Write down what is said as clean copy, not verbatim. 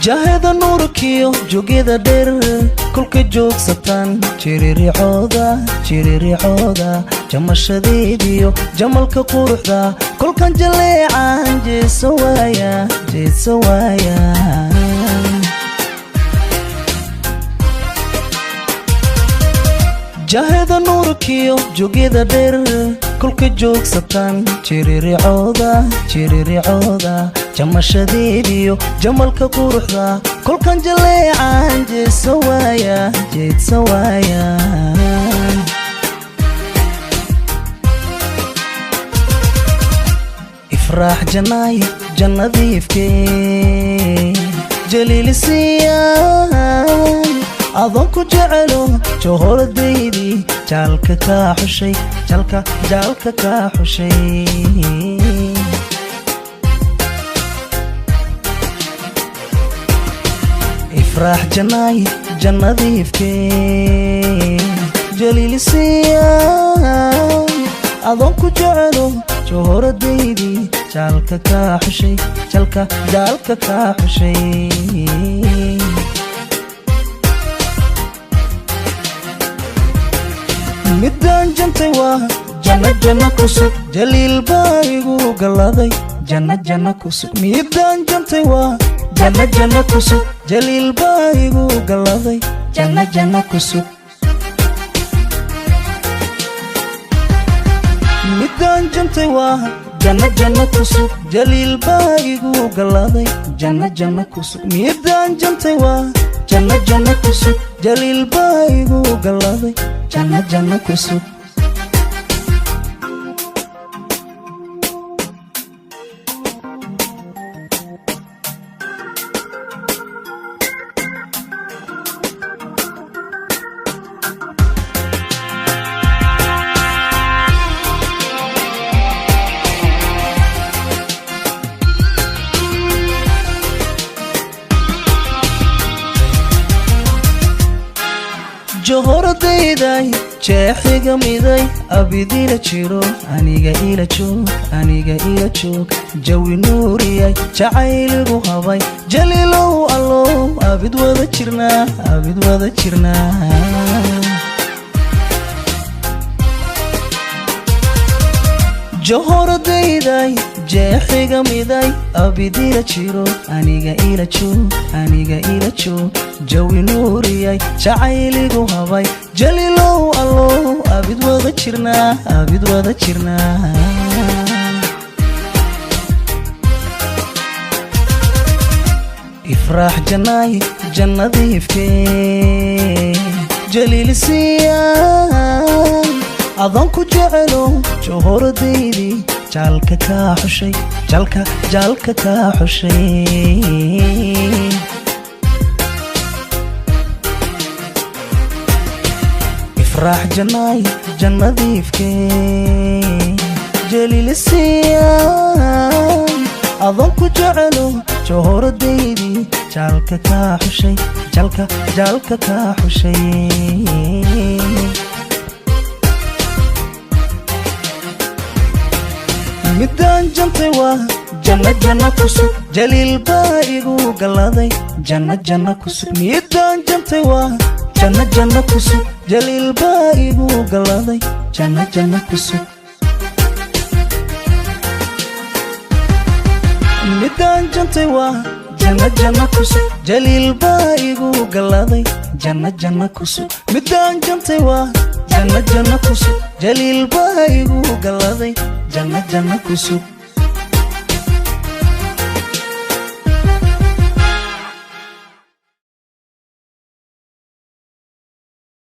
jahada nuurkiyo joogida dheer kulka joogsatan jiriricooda jamashadeediyo jamalka quruxda kulkan jaleecan jeeso waaya jahada nuurkiyo joogida dheer kulka joogsatan jiriricooda jamashadeediyo jamalka quruxda kulkan jaleecan jeeso waaya ifraax janaay jannadiifkee jaliilisiiyay adon ku jecelo johoradeydii jaalka kaa xushay ifraax janaay jannadiifkee jaliilisiiyay adon ku jecelo johoradeydii jaalka kaa xushay midaan jantay waa janna kusug jaliil baa igu galaday janna kusug midaan jantay waa janna kusug jaliil baa igu galaday janna kusug midaan jantay waa janna kusug jaliil baa igu galaday janna kusug midaan jantay waa janna kusug jaliil baa igu galaday janna kusug johoradayday jeexiga miday abidila jiro aniga ila joog jawi nuuriyay jacayligu habay jaliilow allow abid wada jirnaa johoradayday jeexiga miday abidila jiro aniga ila joog jawi nuuriyay jacayligu habay jaliilow allow abid wada jirnaa ifraax janaay jannadiifkee jaliilisiiyay adon ku jecelo johoradeydii jaalka kaa xushay ifraax janaay jannadiifkee jaliilisiiyay adon ku jecelo johoradeydii jaalka kaa xushay midaan jantay waa janna kusug jaliil baa igu galaday janna kusug midaan jantay waa janna kusug jaliil baa igu galaday janna kusug midaan jantay waa janna kusug jaliil baa igu galaday janna kusug midaan jantay waa janna kusug jaliil baa igu galaday janna kusug